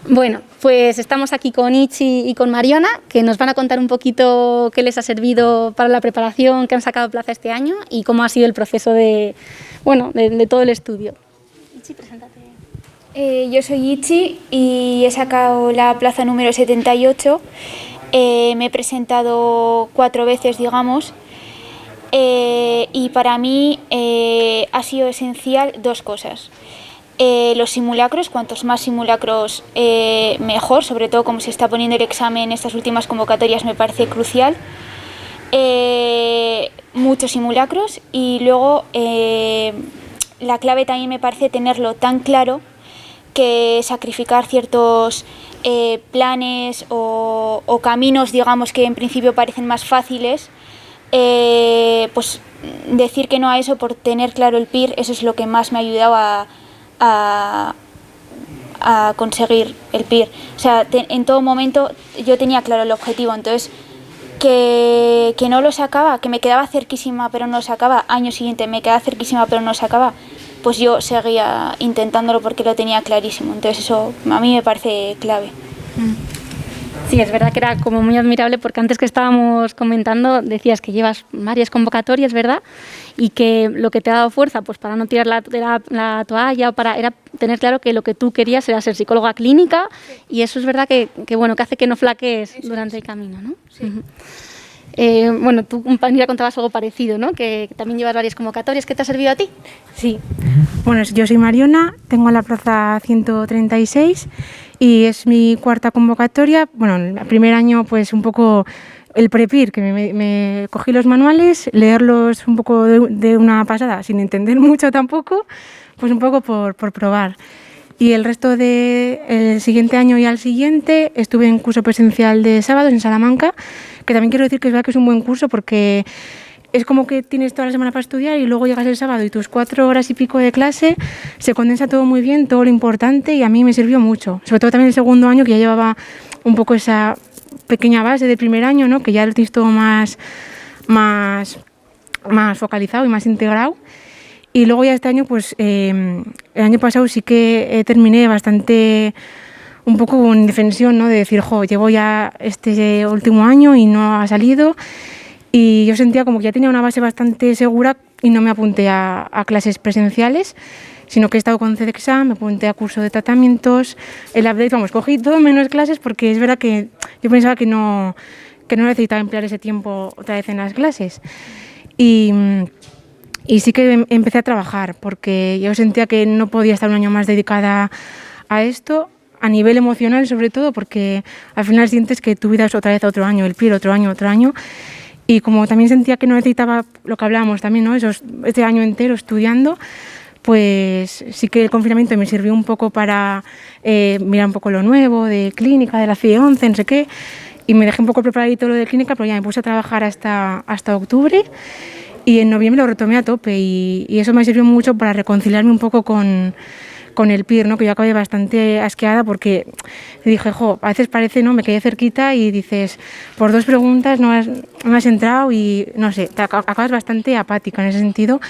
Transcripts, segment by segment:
Bueno, pues estamos aquí con Itxi y con Mariona, que nos van a contar un poquito qué les ha servido para la preparación que han sacado plaza este año y cómo ha sido el proceso de todo el estudio. Itxi, preséntate. Yo soy Itxi y he sacado la plaza número 78. Me he presentado 4 veces, digamos, y para mí ha sido esencial 2 cosas. Los simulacros, cuantos más simulacros mejor, sobre todo como se está poniendo el examen en estas últimas convocatorias me parece crucial. Muchos simulacros y luego la clave también me parece tenerlo tan claro que sacrificar ciertos planes o caminos, digamos, que en principio parecen más fáciles, pues decir que no a eso por tener claro el PIR, eso es lo que más me ha ayudado a conseguir el PIR. O sea, en todo momento yo tenía claro el objetivo, entonces que no lo sacaba, que me quedaba cerquísima pero no lo sacaba, año siguiente me quedaba cerquísima pero no lo sacaba, pues yo seguía intentándolo porque lo tenía clarísimo. Entonces eso a mí me parece clave. Sí, es verdad que era como muy admirable porque antes que estábamos comentando decías que llevas varias convocatorias, ¿verdad? Y que lo que te ha dado fuerza pues para no tirar la toalla o era tener claro que lo que tú querías era ser psicóloga clínica, y eso es verdad que hace que no flaquees durante el camino, ¿no? Sí. Bueno, tú ya contabas algo parecido, ¿no? Que también llevas varias convocatorias. ¿Qué te ha servido a ti? Sí. Bueno, yo soy Mariona, tengo la plaza 136 y es mi 4ª convocatoria. Bueno, el primer año pues un poco el prepir, que me cogí los manuales, leerlos un poco de una pasada, sin entender mucho tampoco, pues un poco por probar. Y el resto del siguiente año y al siguiente estuve en curso presencial de sábados en Salamanca, que también quiero decir que es verdad que es un buen curso porque es como que tienes toda la semana para estudiar y luego llegas el sábado y tus 4 horas y pico de clase se condensa todo muy bien, todo lo importante, y a mí me sirvió mucho. Sobre todo también el segundo año, que ya llevaba un poco esa pequeña base del primer año, ¿no? Que ya lo tienes todo más focalizado y más integrado. Y luego ya este año, pues el año pasado sí que terminé bastante un poco con indefensión, ¿no? De decir, llevo ya este último año y no ha salido. Y yo sentía como que ya tenía una base bastante segura y no me apunté a clases presenciales, sino que he estado con CEDEXA, me apunté a curso de tratamientos, el update, cogí todo menos clases porque es verdad que yo pensaba que no necesitaba emplear ese tiempo otra vez en las clases. Y sí que empecé a trabajar porque yo sentía que no podía estar un año más dedicada a esto, a nivel emocional sobre todo, porque al final sientes que tu vida es otra vez otro año, el PIR otro año. Y como también sentía que no necesitaba lo que hablábamos también, ¿no? Este año entero estudiando, pues sí que el confinamiento me sirvió un poco para mirar un poco lo nuevo de clínica, de la CIE 11, no sé qué, y me dejé un poco preparadito lo de clínica, pero ya me puse a trabajar hasta octubre. Y en noviembre lo retomé a tope y eso me sirvió mucho para reconciliarme un poco con el PIR, ¿no? Que yo acabé bastante asqueada porque dije, a veces parece, ¿no? Me quedé cerquita y dices, por 2 preguntas no has entrado y no sé, acabas bastante apática en ese sentido,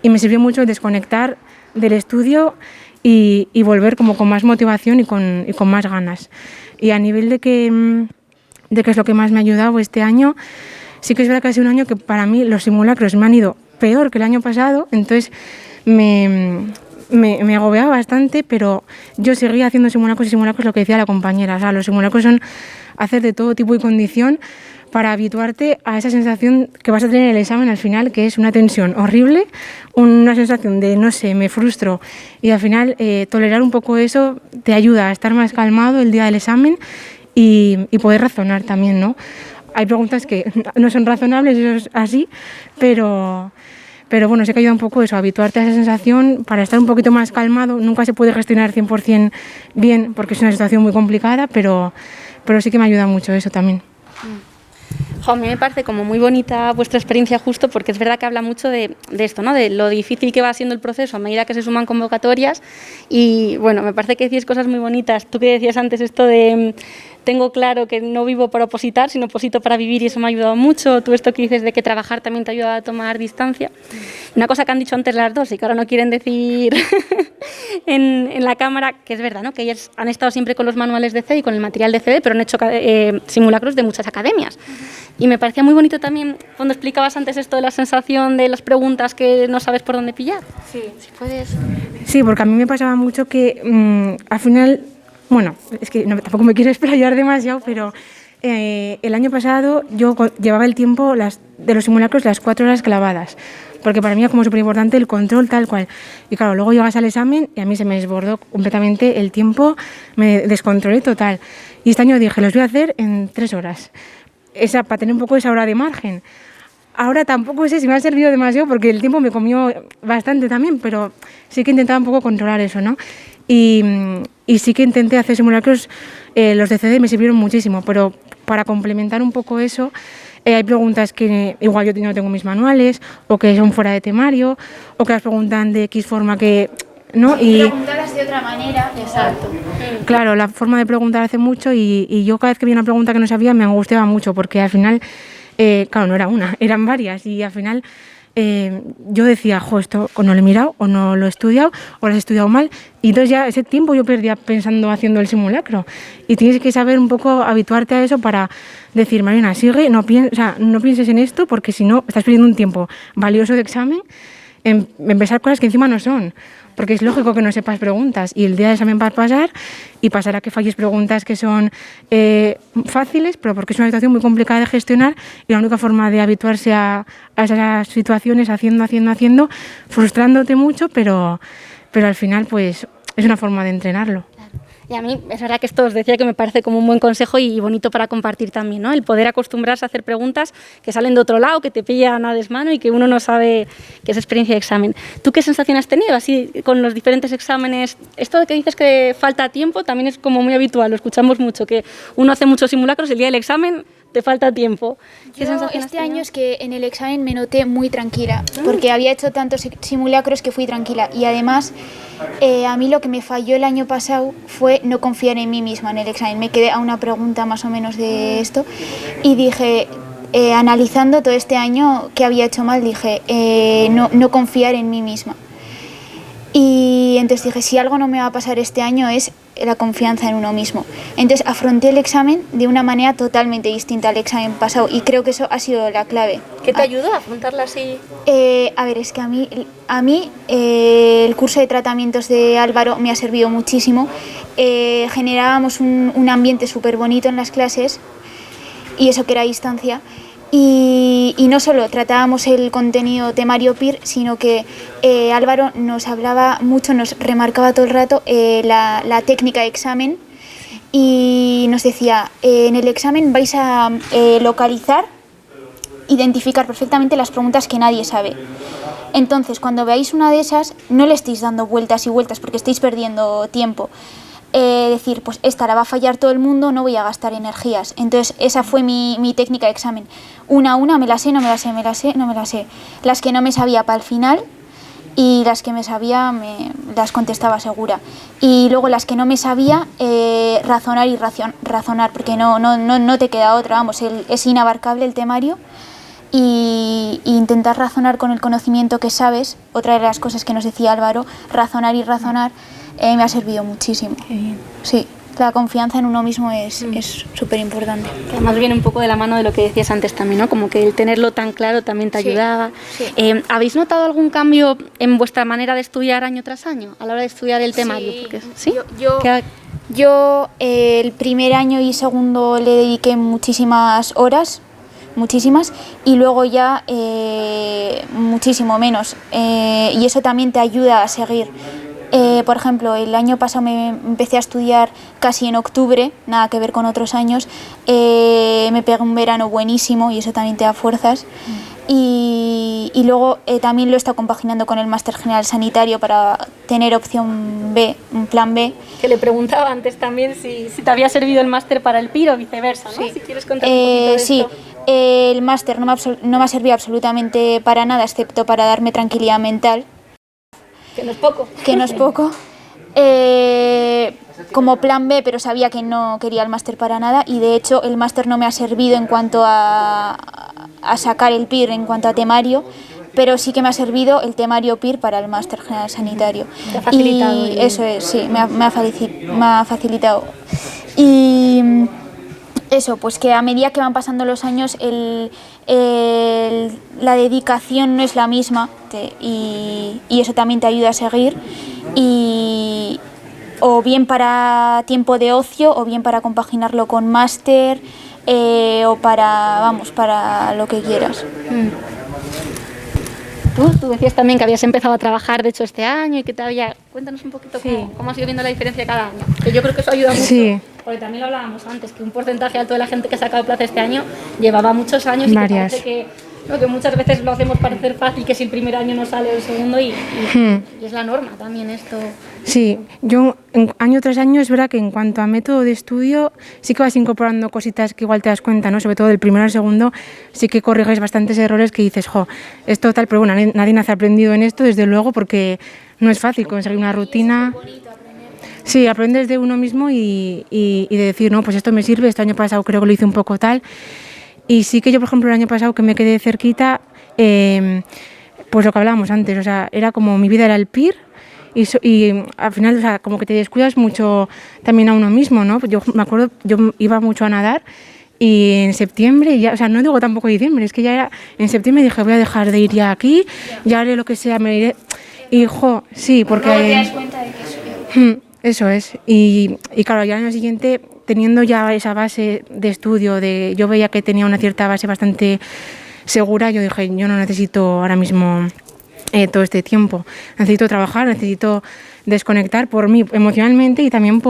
y me sirvió mucho desconectar del estudio y volver como con más motivación y con más ganas. Y a nivel de qué es lo que más me ha ayudado este año, sí que es verdad que ha sido un año que para mí los simulacros me han ido peor que el año pasado, entonces me agobiaba bastante, pero yo seguía haciendo simulacros, lo que decía la compañera. O sea, los simulacros son hacer de todo tipo y condición para habituarte a esa sensación que vas a tener en el examen al final, que es una tensión horrible, una sensación de, no sé, me frustro, y al final tolerar un poco eso te ayuda a estar más calmado el día del examen y poder razonar también, ¿no? Hay preguntas que no son razonables, eso es así, pero bueno, sé que ayuda un poco eso, habituarte a esa sensación para estar un poquito más calmado. Nunca se puede gestionar 100% bien porque es una situación muy complicada, pero sí que me ayuda mucho eso también. A mí me parece como muy bonita vuestra experiencia, justo porque es verdad que habla mucho de esto, ¿no? De lo difícil que va siendo el proceso a medida que se suman convocatorias, y bueno, me parece que decís cosas muy bonitas. Tú que decías antes esto de tengo claro que no vivo para opositar, sino oposito para vivir y eso me ha ayudado mucho. Tú esto que dices de que trabajar también te ayuda a tomar distancia. Una cosa que han dicho antes las dos y que ahora no quieren decir en la cámara, que es verdad, ¿no? Que ellas han estado siempre con los manuales de CD y con el material de CD, pero han hecho simulacros de muchas academias. Y me parecía muy bonito también cuando explicabas antes esto de la sensación de las preguntas que no sabes por dónde pillar. Sí. Si puedes. Sí, porque a mí me pasaba mucho que al final, bueno, es que tampoco me quiero explayar demasiado, pero el año pasado yo llevaba el tiempo de los simulacros las 4 horas clavadas, porque para mí era como súper importante el control tal cual. Y claro, luego llegas al examen y a mí se me desbordó completamente el tiempo, me descontrolé total. Y este año dije, los voy a hacer en 3 horas, para tener un poco esa hora de margen. Ahora tampoco sé si me ha servido demasiado porque el tiempo me comió bastante también, pero sí que intentaba un poco controlar eso, ¿no? Y sí que intenté hacer simulacros, los de CD me sirvieron muchísimo, pero para complementar un poco eso, hay preguntas que igual yo no tengo mis manuales, o que son fuera de temario, o que las preguntan de X forma que... ¿no? Y preguntadas de otra manera. Exacto. claro, la forma de preguntar hace mucho y yo cada vez que veía una pregunta que no sabía me angustiaba mucho porque al final... claro, no era una, eran varias y al final yo decía, esto o no lo he mirado o no lo he estudiado o lo he estudiado mal y entonces ya ese tiempo yo perdía pensando haciendo el simulacro y tienes que saber un poco habituarte a eso para decir, Mariona, sigue, no pienses en esto porque si no estás perdiendo un tiempo valioso de examen en empezar cosas que encima no son. Porque es lógico que no sepas preguntas y el día del examen va a pasar y pasará que falles preguntas que son fáciles, pero porque es una situación muy complicada de gestionar y la única forma de habituarse a esas situaciones haciendo, frustrándote mucho, pero al final pues es una forma de entrenarlo. Y a mí es verdad que esto os decía que me parece como un buen consejo y bonito para compartir también, ¿no? El poder acostumbrarse a hacer preguntas que salen de otro lado, que te pillan a desmano y que uno no sabe qué es experiencia de examen. ¿Tú qué sensación has tenido así con los diferentes exámenes? Esto de que dices que falta tiempo también es como muy habitual, lo escuchamos mucho, que uno hace muchos simulacros y el día del examen te falta tiempo. Yo este año es que en el examen me noté muy tranquila, porque había hecho tantos simulacros que fui tranquila. Y además, a mí lo que me falló el año pasado fue no confiar en mí misma en el examen. Me quedé a una pregunta más o menos de esto y dije, analizando todo este año que había hecho mal, dije, no confiar en mí misma. Y entonces dije, si algo no me va a pasar este año es la confianza en uno mismo. Entonces afronté el examen de una manera totalmente distinta al examen pasado y creo que eso ha sido la clave. ¿Qué te ayudó a afrontarla así? A ver, es que a mí el curso de tratamientos de Álvaro me ha servido muchísimo. Generábamos un ambiente súper bonito en las clases y eso que era a distancia. Y no solo tratábamos el contenido temario PIR, sino que Álvaro nos hablaba mucho, nos remarcaba todo el rato la técnica de examen y nos decía, en el examen vais a localizar, identificar perfectamente las preguntas que nadie sabe. Entonces, cuando veáis una de esas, no le estéis dando vueltas y vueltas porque estáis perdiendo tiempo. Decir, pues esta la va a fallar todo el mundo, no voy a gastar energías. Entonces esa fue mi técnica de examen. Una a una, me la sé, no me la sé, me la sé, no me la sé. Las que no me sabía para el final y las que me sabía las contestaba segura. Y luego las que no me sabía, razonar y razonar, porque no te queda otra, vamos, es inabarcable el temario. Y intentar razonar con el conocimiento que sabes, otra de las cosas que nos decía Álvaro, razonar y razonar, me ha servido muchísimo. Qué bien. Sí, la confianza en uno mismo es súper importante. Además viene un poco de la mano de lo que decías antes también, ¿no? Como que el tenerlo tan claro también te ayudaba. Sí. ¿Habéis notado algún cambio en vuestra manera de estudiar año tras año, a la hora de estudiar el temario? Sí. Porque, ¿sí? Yo el primer año y segundo le dediqué muchísimas horas, y luego ya muchísimo menos. Y eso también te ayuda a seguir. Por ejemplo, el año pasado me empecé a estudiar casi en octubre, nada que ver con otros años. Me pegué un verano buenísimo y eso también te da fuerzas. Y luego también lo he estado compaginando con el Máster General Sanitario para tener opción B, un plan B. Que le preguntaba antes también si te había servido el máster para el PIR o viceversa, ¿no? Sí. Si quieres contar un poquito de sí. esto. El máster no me ha servido absolutamente para nada, excepto para darme tranquilidad mental. Que no es poco. Que no es poco. como plan B, pero sabía que no quería el máster para nada, y de hecho el máster no me ha servido en cuanto a sacar el PIR, en cuanto a temario, pero sí que me ha servido el temario PIR para el máster general sanitario. Te ha facilitado. Y eso es, sí, me ha facilitado. Y eso, pues que a medida que van pasando los años la dedicación no es la misma, y eso también te ayuda a seguir, y o bien para tiempo de ocio o bien para compaginarlo con máster, o para lo que quieras. Tú decías también que habías empezado a trabajar, de hecho, este año y que te había... Cuéntanos un poquito cómo has ido viendo la diferencia cada año, que yo creo que eso ayuda mucho. Sí. Porque también lo hablábamos antes, que un porcentaje alto de la gente que ha sacado plaza este año llevaba muchos años y que parece que muchas veces lo hacemos parecer fácil, que si el primer año no sale el segundo y es la norma también esto. Sí, yo año tras año es verdad que en cuanto a método de estudio sí que vas incorporando cositas que igual te das cuenta, ¿no? Sobre todo del primero al segundo sí que corriges bastantes errores que dices, esto tal, pero bueno, nadie nace aprendido en esto, desde luego, porque no es fácil conseguir una rutina. Sí, aprendes de uno mismo y de decir, no, pues esto me sirve, este año pasado creo que lo hice un poco tal. Y sí que yo, por ejemplo, el año pasado que me quedé cerquita, pues lo que hablábamos antes, o sea, era como mi vida era el PIR y al final, o sea, como que te descuidas mucho también a uno mismo, ¿no? Yo me acuerdo, yo iba mucho a nadar y en septiembre, ya, o sea, no digo tampoco diciembre, es que ya era, en septiembre dije, voy a dejar de ir ya aquí, ya haré lo que sea, me iré. Y, sí, porque... Luego te das cuenta de que eso... Eso es, y claro, ya al año siguiente, teniendo ya esa base de estudio, yo veía que tenía una cierta base bastante segura, yo dije, yo no necesito ahora mismo todo este tiempo, necesito trabajar, necesito desconectar por mí emocionalmente y también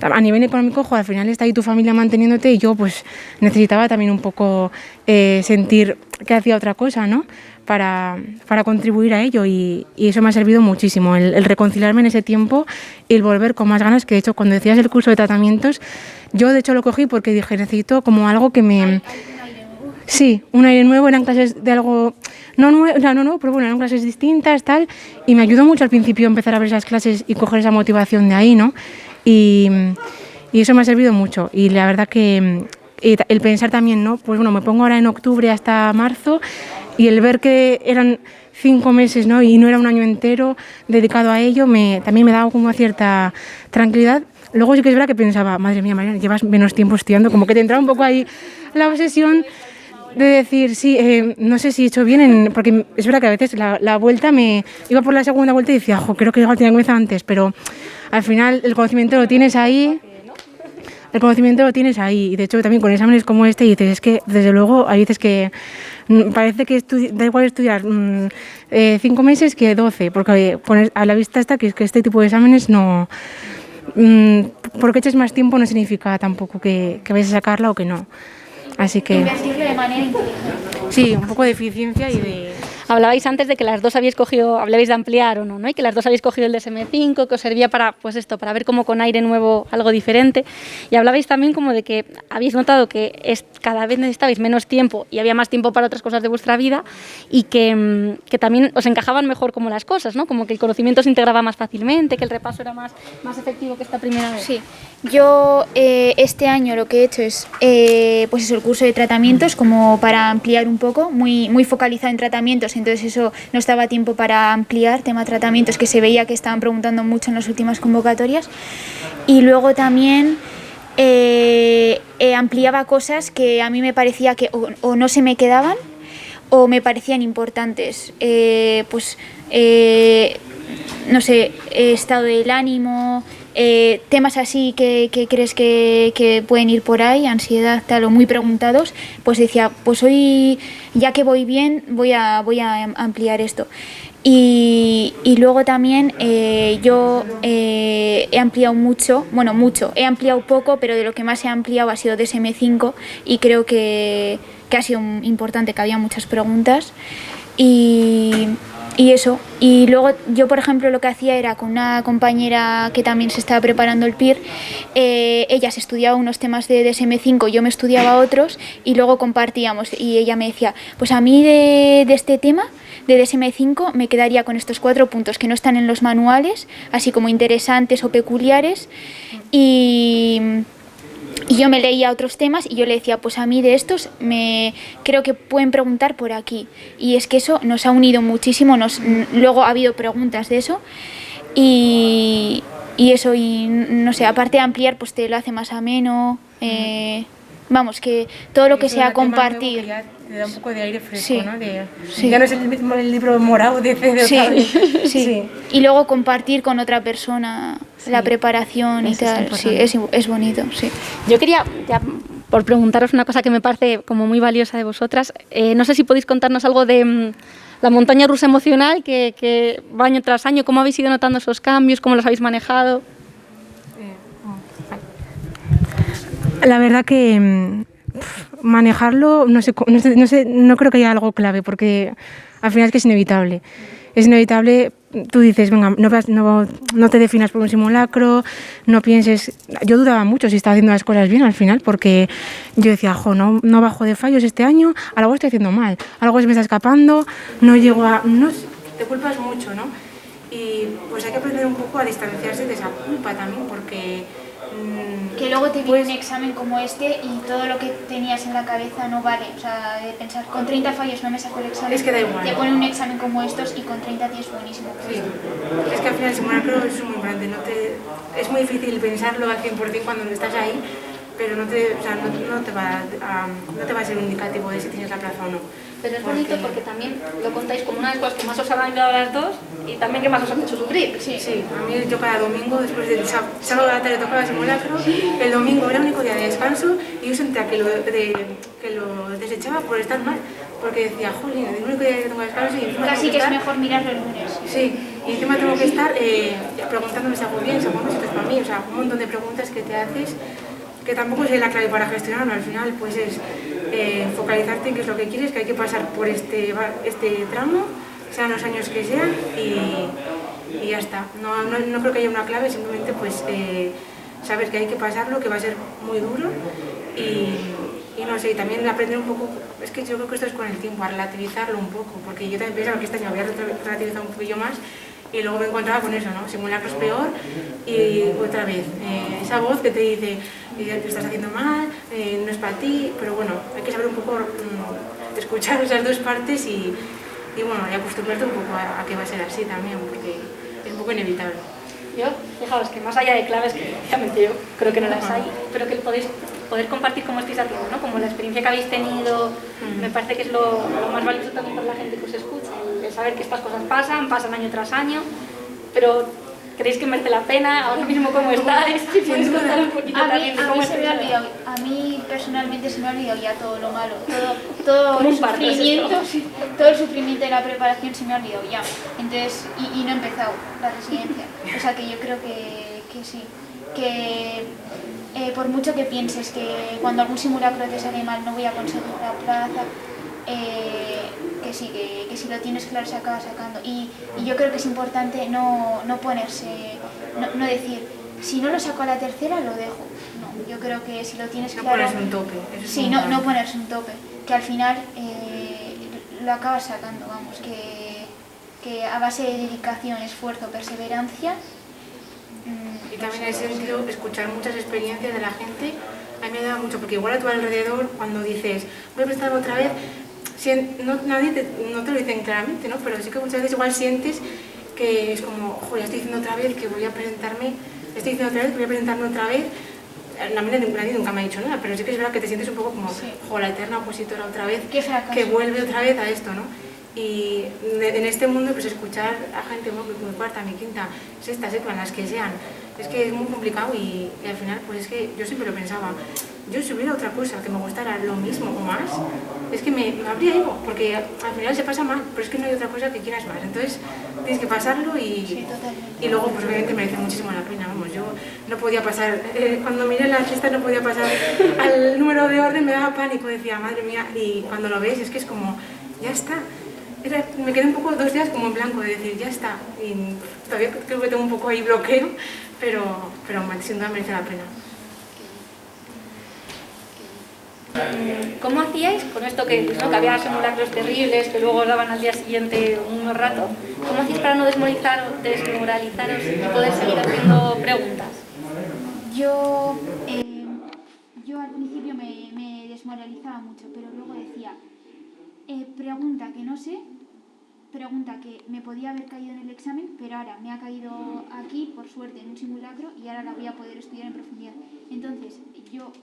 a nivel económico, al final está ahí tu familia manteniéndote y yo pues necesitaba también un poco sentir que hacía otra cosa, ¿no? Para contribuir a ello y eso me ha servido muchísimo, el reconciliarme en ese tiempo y el volver con más ganas, que de hecho cuando decías el curso de tratamientos, yo de hecho lo cogí porque dije, necesito como algo que me... Sí, un aire nuevo, eran clases de algo... No, pero bueno, eran clases distintas, tal, y me ayudó mucho al principio empezar a ver esas clases y coger esa motivación de ahí, ¿no? Y eso me ha servido mucho y la verdad que el pensar también, ¿no? Pues bueno, me pongo ahora en octubre hasta marzo y el ver que eran 5 meses, ¿no? Y no era un año entero dedicado a ello, también me daba como una cierta tranquilidad. Luego sí que es verdad que pensaba, madre mía, Mariana, llevas menos tiempo estudiando, como que te entraba un poco ahí la obsesión de decir, sí, no sé si he hecho bien, porque es verdad que a veces la vuelta iba por la segunda vuelta y decía, creo que igual tenía que comenzar antes, pero al final el conocimiento lo tienes ahí. Y de hecho también con exámenes como este dices, es que desde luego hay veces que parece que da igual estudiar 5 meses que 12, porque a la vista está que este tipo de exámenes no... porque eches más tiempo no significa tampoco que vayas a sacarla o que no. Así que... Invertirle de manera inteligente. Sí, un poco de eficiencia y de... Hablabais antes de que las dos hablabais de ampliar o no, ¿no? Y que las dos habéis cogido el DSM-5, que os servía para ver como con aire nuevo algo diferente. Y hablabais también como de que habéis notado que cada vez necesitabais menos tiempo y había más tiempo para otras cosas de vuestra vida y que también os encajaban mejor como las cosas, ¿no? Como que el conocimiento se integraba más fácilmente, que el repaso era más efectivo que esta primera vez. Sí, yo este año lo que he hecho es pues eso, el curso de tratamientos como para ampliar un poco, muy focalizado en tratamientos, entonces eso no estaba tiempo para ampliar tema tratamientos, que se veía que estaban preguntando mucho en las últimas convocatorias, y luego también ampliaba cosas que a mí me parecía que o no se me quedaban o me parecían importantes, no sé, estado del ánimo, temas así que crees que pueden ir por ahí, ansiedad, tal, o muy preguntados, pues decía, pues hoy, ya que voy bien, voy a ampliar esto. Y luego también yo he ampliado mucho, he ampliado poco, pero de lo que más he ampliado ha sido DSM-5 y creo que ha sido importante, que había muchas preguntas. Y y eso. Y luego yo, por ejemplo, lo que hacía era con una compañera que también se estaba preparando el PIR, ella se estudiaba unos temas de DSM-5, yo me estudiaba otros y luego compartíamos. Y ella me decía, pues a mí de este tema, de DSM-5, me quedaría con estos 4 puntos que no están en los manuales, así como interesantes o peculiares. Y yo me leía otros temas y yo le decía, pues a mí de estos creo que pueden preguntar por aquí. Y es que eso nos ha unido muchísimo, luego ha habido preguntas de eso y eso, y no sé, aparte de ampliar, pues te lo hace más ameno. Vamos, que todo lo que sea compartir. Te da un poco de aire fresco, Sí. ¿no? Sí. Ya no es el libro morado de Sí. Y luego compartir con otra persona la preparación y Eso es tal. importante. Sí, es bonito, sí. Yo quería, ya por preguntaros una cosa que me parece como muy valiosa de vosotras, no sé si podéis contarnos algo de la montaña rusa emocional que va año tras año, cómo habéis ido notando esos cambios, cómo los habéis manejado. La verdad que manejarlo, no creo que haya algo clave, porque al final es que es inevitable. Es inevitable, tú dices, venga, no te definas por un simulacro, no pienses... Yo dudaba mucho si estaba haciendo las cosas bien al final, porque yo decía, no bajo de fallos este año, algo estoy haciendo mal, algo se me está escapando, no llego a... te culpas mucho, ¿no? Y pues hay que aprender un poco a distanciarse de esa culpa también, porque... Que luego te viene un examen como este y todo lo que tenías en la cabeza no vale. O sea, de pensar, con 30 fallos no me saco el examen. Es que da igual. Te ponen un examen como estos y con 30 tienes buenísimo. Sí. Es que al final el simulacro es muy grande. Es muy difícil pensarlo al 100% cuando estás ahí, pero no te va a ser un indicativo de si tienes la plaza o no. Pero es bonito porque también lo contáis como una de las cosas que más os han ayudado a las dos y también que más os han hecho sufrir. Sí, a mí yo cada domingo, después del sábado de la tarde tocaba simulacro, el domingo era el único día de descanso y yo sentía que lo desechaba por estar mal, porque decía, jolín, es el único día que tengo descanso y encima Casi que es mejor mirarlo el lunes. Sí, y encima tengo que estar preguntándome si hago bien, si hago mal, si esto es para mí, o sea, un montón de preguntas que te haces, que tampoco es la clave para gestionarlo, al final pues es focalizarte en qué es lo que quieres, que hay que pasar por este tramo, sean los años que sean, y ya está. No creo que haya una clave, simplemente pues saber que hay que pasarlo, que va a ser muy duro, y no sé, y también aprender un poco, es que yo creo que esto es con el tiempo, a relativizarlo un poco, porque yo también pensaba que este año había relativizado un poquillo más, y luego me encontraba con eso, ¿no? Simulacro es peor, y otra vez, esa voz que te dice, que estás haciendo mal, no es para ti, pero bueno, hay que saber un poco escuchar esas dos partes y bueno, y acostumbrarte un poco a que va a ser así también, porque es un poco inevitable. Yo, fijaos que más allá de claves, que obviamente yo creo que no las hay, pero que podéis poder compartir cómo estáis haciendo, ¿no? Como la experiencia que habéis tenido, me parece que es lo más valioso también para la gente que os escucha, el saber que estas cosas pasan año tras año, pero ¿creéis que merece la pena? Ahora mismo, ¿cómo estáis? Si podéis contar un poquito también de cómo estáis. A mí personalmente se me ha olvidado ya todo lo malo, todo el sufrimiento de la preparación se me ha olvidado ya. Entonces, y no he empezado la residencia. O sea que yo creo que sí, que por mucho que pienses que cuando algún simulacro te sale mal no voy a conseguir la plaza, que sí, que si lo tienes claro se acaba sacando. Y yo creo que es importante no ponerse, no decir, si no lo saco a la tercera lo dejo. No, yo creo que si lo tienes claro... No ponerse un tope. Sí, no ponerse un tope, que al final lo acabas sacando, vamos, que a base de dedicación, esfuerzo, perseverancia... Y también en ese sentido, escuchar muchas experiencias de la gente, a mí me da mucho, porque igual a tu alrededor, cuando dices, voy a prestar otra vez, no te lo dicen claramente, ¿no? Pero sí que muchas veces igual sientes que es como, joder, ya estoy diciendo otra vez que voy a presentarme, voy a presentarme otra vez. Nadie nunca me ha dicho nada, pero sí que es verdad que te sientes un poco como, joder, la eterna opositora otra vez, que vuelve otra vez a esto, ¿no? Y en este mundo, pues escuchar a gente como mi cuarta, mi quinta, sexta, séptima, las que sean, es que es muy complicado y al final, pues es que yo siempre lo pensaba, yo si hubiera otra cosa que me gustara lo mismo o más, es que me habría ido, porque al final se pasa mal, pero es que no hay otra cosa que quieras más, entonces tienes que pasarlo y luego pues obviamente merece muchísimo la pena, vamos, yo no podía pasar, cuando miré las listas no podía pasar al número de orden, me daba pánico, decía, madre mía, y cuando lo ves es que es como, ya está. me quedé un poco 2 días como en blanco, de decir, ya está. Y todavía creo que tengo un poco ahí bloqueo, pero sin duda merece la pena. ¿Cómo hacíais con esto ¿no? que había simulacros terribles que luego os daban al día siguiente un rato? ¿Cómo hacíais para no desmoralizaros y poder seguir haciendo preguntas? Yo al principio me desmoralizaba mucho, pero luego decía, pregunta que no sé, pregunta que me podía haber caído en el examen, pero ahora me ha caído aquí, por suerte, en un simulacro y ahora la voy a poder estudiar en profundidad. Entonces,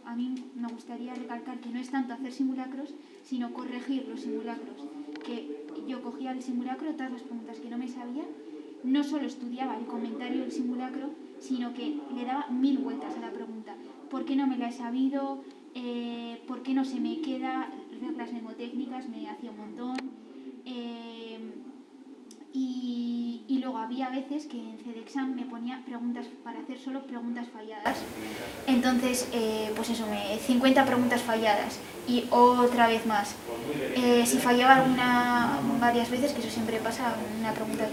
a mí me gustaría recalcar que no es tanto hacer simulacros, sino corregir los simulacros. Que yo cogía el simulacro, todas las preguntas que no me sabía, no solo estudiaba el comentario del simulacro, sino que le daba 1000 vueltas a la pregunta. ¿Por qué no me la he sabido? ¿Por qué no se me queda? Reglas mnemotécnicas me hacía un montón. Y luego había veces que en CEDEXAM me ponía preguntas para hacer solo preguntas falladas. Entonces, pues eso, 50 preguntas falladas y otra vez más. Si fallaba varias veces, que eso siempre pasa, una pregunta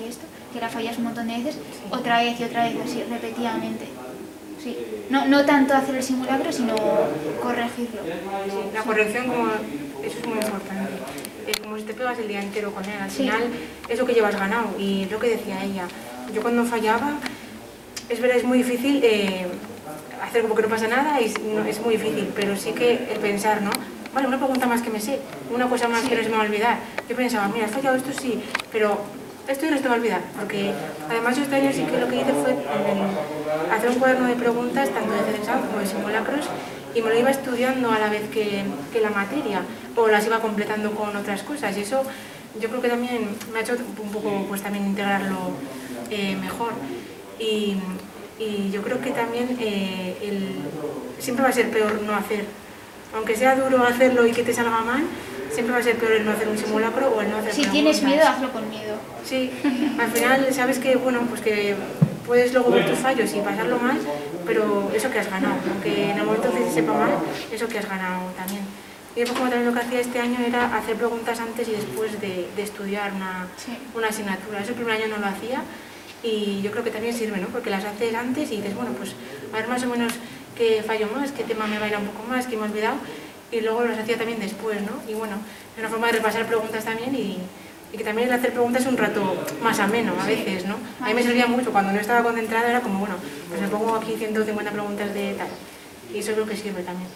que la fallas un montón de veces, otra vez y otra vez, así repetidamente. Sí. No tanto hacer el simulacro, sino corregirlo. Sí, la corrección, eso es muy importante. Como si te pegas el día entero con él, al final es lo que llevas ganado. Y es lo que decía ella. Yo cuando fallaba, es verdad, es muy difícil hacer como que no pasa nada, es muy difícil, pero sí que el pensar, ¿no? Vale, una pregunta más que me sé, una cosa más que no se me va a olvidar. Yo pensaba, mira, he fallado esto sí, pero esto ya no se te va a olvidar, porque además yo este año sí que lo que hice fue hacer un cuaderno de preguntas, tanto de CEDEXAM como de simulacros, y me lo iba estudiando a la vez que la materia, o las iba completando con otras cosas, y eso yo creo que también me ha hecho un poco pues también integrarlo mejor. Y yo creo que también siempre va a ser peor no hacer, aunque sea duro hacerlo y que te salga mal, siempre va a ser peor el no hacer un simulacro o el no hacer Si preguntas. tienes miedo, hazlo con miedo. Sí, al final sabes que, bueno, pues que puedes luego ver tus fallos y pasarlo mal, pero eso que has ganado, aunque en el momento que se sepa mal, eso que has ganado también. Y después, como también lo que hacía este año era hacer preguntas antes y después de estudiar una asignatura. Eso el primer año no lo hacía y yo creo que también sirve, ¿no? Porque las haces antes y dices, bueno, pues a ver más o menos qué fallo más, qué tema me va a ir un poco más, qué me he olvidado, y luego las hacía también después, ¿no? Y bueno, es una forma de repasar preguntas también y que también el hacer preguntas es un rato más ameno a veces, ¿no? A mí me servía mucho, cuando no estaba concentrada era como, bueno, pues me pongo aquí 150 preguntas de tal, y eso creo que sirve también.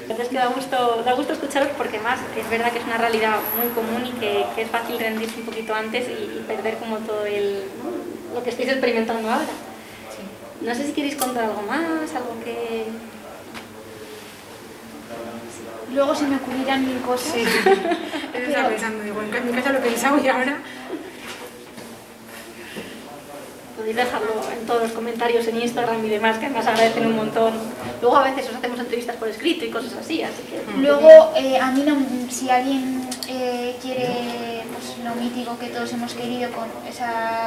Entonces que da gusto escucharos porque más es verdad que es una realidad muy común y que es fácil rendirse un poquito antes y perder como todo lo que estáis experimentando ahora. Sí. No sé si queréis contar algo más, algo que... Luego se me ocurrirán 1000 cosas. Sí, eso estaba pensando, digo, en mi casa lo he pensado y ahora... Podéis dejarlo en todos los comentarios en Instagram y demás, que además agradecen un montón. Luego a veces os hacemos entrevistas por escrito y cosas así, así que... Luego, a mí si alguien quiere, pues lo mítico que todos hemos querido,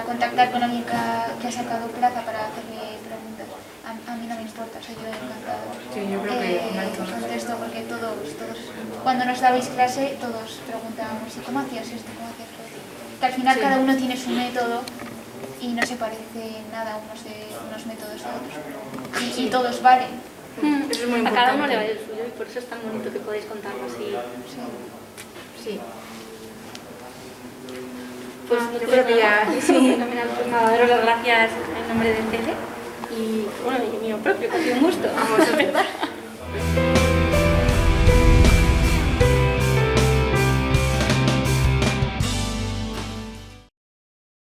contactar con alguien que ha sacado plaza para hacerle preguntas, a mí no me importa, soy yo encantada. Sí, yo creo que contesto porque todos, cuando nos dabais clase, todos preguntábamos, ¿y cómo hacías esto? ¿Cómo hacías lo otro? Que al final cada uno tiene su método y no se parece nada unos métodos a otros. Y todos valen. Eso es muy importante. A cada uno le vale el suyo y por eso es tan bonito que podéis contarlo así. Sí. Pues yo creo que ya... Sí, fenomenal. Pues nada, daros las gracias en nombre del CEDE y bueno, y mío propio, que ha sido un gusto. A vosotros.